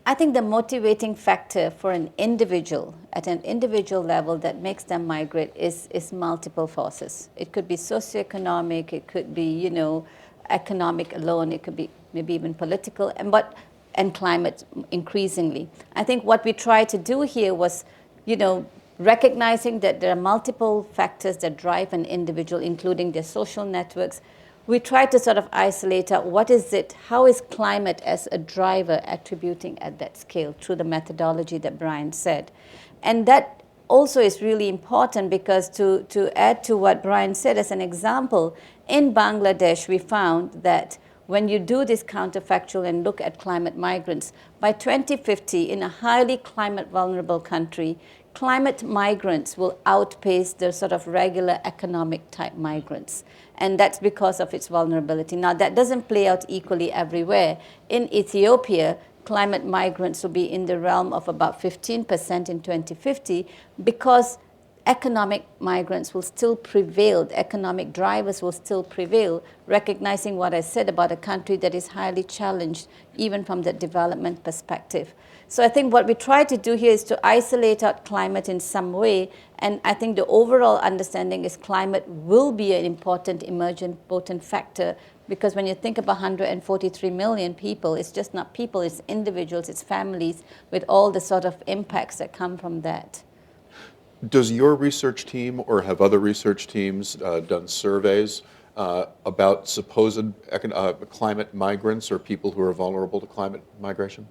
I think the motivating factor for an individual at an individual level that makes them migrate is multiple forces. It could be socioeconomic, it could be, economic alone, it could be maybe even political, and climate increasingly. I think what we tried to do here was, recognizing that there are multiple factors that drive an individual, including their social networks. We tried to sort of isolate out how is climate as a driver attributing at that scale through the methodology that Bryan said. And that also is really important because to add to what Bryan said as an example, in Bangladesh we found that when you do this counterfactual and look at climate migrants, by 2050 in a highly climate vulnerable country, climate migrants will outpace the sort of regular economic type migrants. And that's because of its vulnerability. Now, that doesn't play out equally everywhere. In Ethiopia, climate migrants will be in the realm of about 15% in 2050 because economic migrants will still prevail, economic drivers will still prevail, recognizing what I said about a country that is highly challenged, even from the development perspective. So I think what we try to do here is to isolate out climate in some way, and I think the overall understanding is climate will be an important emergent potent factor, because when you think about 143 million people, it's just not people, it's individuals, it's families, with all the sort of impacts that come from that. Does your research team or have other research teams done surveys about supposed climate migrants or people who are vulnerable to climate migration?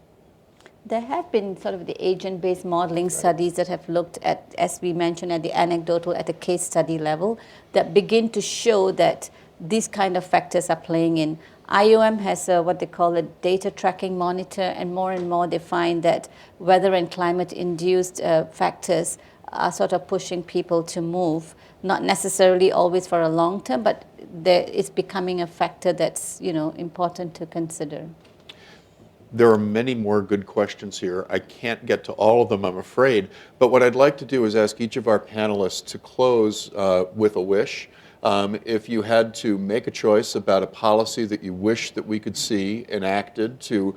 There have been sort of the agent-based modeling studies that have looked at, as we mentioned, at the anecdotal, at the case study level, that begin to show that these kind of factors are playing in. IOM has what they call a data tracking monitor, and more they find that weather and climate-induced factors are sort of pushing people to move, not necessarily always for a long term, but it's becoming a factor that's important to consider. There are many more good questions here. I can't get to all of them, I'm afraid, but what I'd like to do is ask each of our panelists to close with a wish. If you had to make a choice about a policy that you wish that we could see enacted to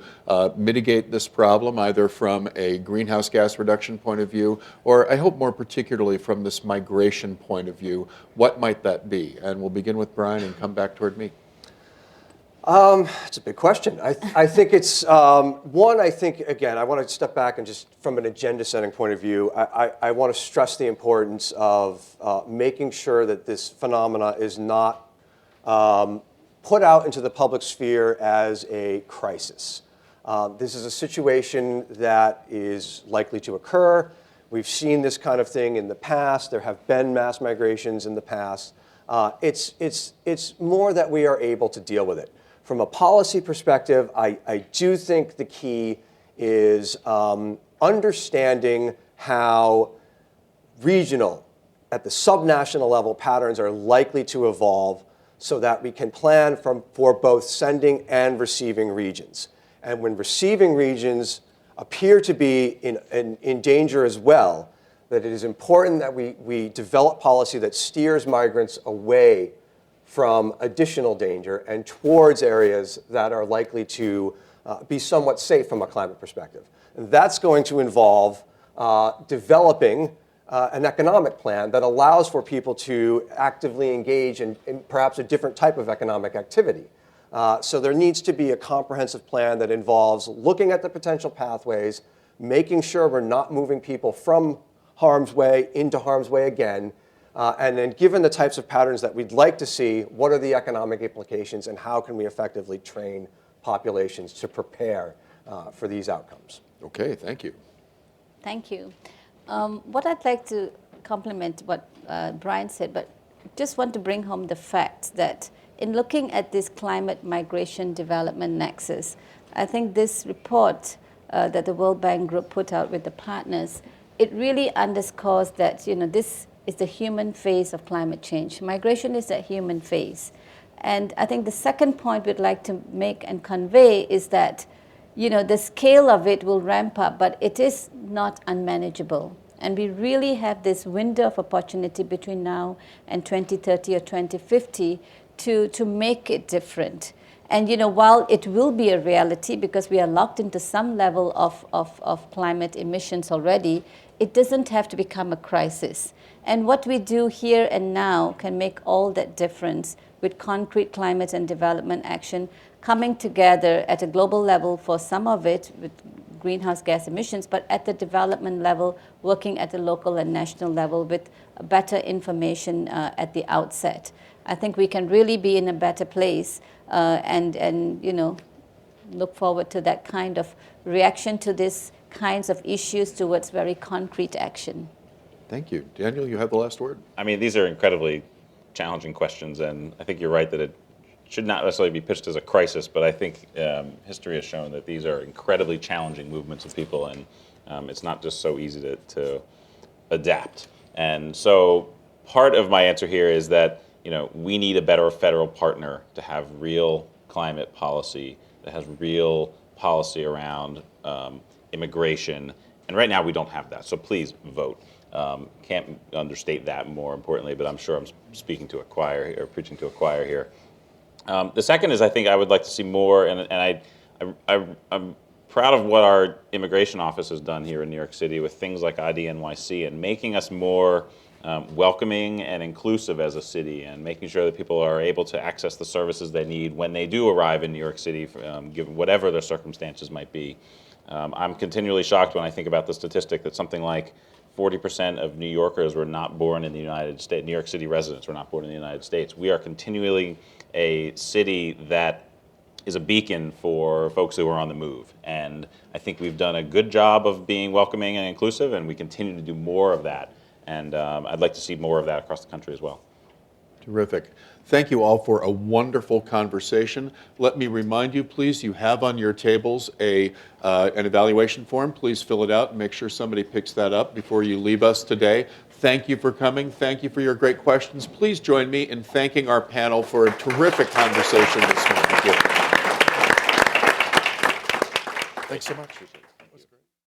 mitigate this problem, either from a greenhouse gas reduction point of view, or I hope more particularly from this migration point of view, what might that be? And we'll begin with Bryan and come back toward me. It's a big question. I think it's, again, I want to step back and just from an agenda setting point of view, I want to stress the importance of making sure that this phenomena is not put out into the public sphere as a crisis. This is a situation that is likely to occur. We've seen this kind of thing in the past. There have been mass migrations in the past. It's more that we are able to deal with it. From a policy perspective, I do think the key is understanding how regional, at the subnational level, patterns are likely to evolve so that we can plan for both sending and receiving regions. And when receiving regions appear to be in danger as well, that it is important that we develop policy that steers migrants away from additional danger and towards areas that are likely to be somewhat safe from a climate perspective. And that's going to involve developing an economic plan that allows for people to actively engage in perhaps a different type of economic activity. So there needs to be a comprehensive plan that involves looking at the potential pathways, making sure we're not moving people from harm's way, into harm's way again. And then given the types of patterns that we'd like to see, what are the economic implications and how can we effectively train populations to prepare for these outcomes? Okay, thank you. Thank you. What I'd like to complement what Bryan said, but just want to bring home the fact that in looking at this climate migration development nexus, I think this report that the World Bank Group put out with the partners, it really underscores that this is the human phase of climate change. Migration is that human phase. And I think the second point we'd like to make and convey is that the scale of it will ramp up, but it is not unmanageable. And we really have this window of opportunity between now and 2030 or 2050 to make it different. And while it will be a reality because we are locked into some level of climate emissions already, it doesn't have to become a crisis. And what we do here and now can make all that difference with concrete climate and development action coming together at a global level for some of it with greenhouse gas emissions, but at the development level, working at the local and national level with better information at the outset. I think we can really be in a better place and look forward to that kind of reaction to these kinds of issues towards very concrete action. Thank you. Daniel, you have the last word. I mean, these are incredibly challenging questions, and I think you're right that it should not necessarily be pitched as a crisis, but I think history has shown that these are incredibly challenging movements of people, and it's not just so easy to adapt. And so part of my answer here is that we need a better federal partner to have real climate policy that has real policy around immigration, and right now we don't have that, so please vote. Can't understate that more importantly, but I'm sure I'm speaking to a choir or preaching to a choir here. The second is I think I would like to see more, and I'm proud of what our immigration office has done here in New York City with things like IDNYC and making us more welcoming and inclusive as a city, and making sure that people are able to access the services they need when they do arrive in New York City, given whatever their circumstances might be. I'm continually shocked when I think about the statistic that something like 40% of New Yorkers were not born in the United States. New York City residents were not born in the United States. We are continually a city that is a beacon for folks who are on the move. And I think we've done a good job of being welcoming and inclusive, and we continue to do more of that. And I'd like to see more of that across the country as well. Terrific. Thank you all for a wonderful conversation. Let me remind you, please, you have on your tables an evaluation form. Please fill it out and make sure somebody picks that up before you leave us today. Thank you for coming. Thank you for your great questions. Please join me in thanking our panel for a terrific conversation this morning. Thank you. Thanks so much.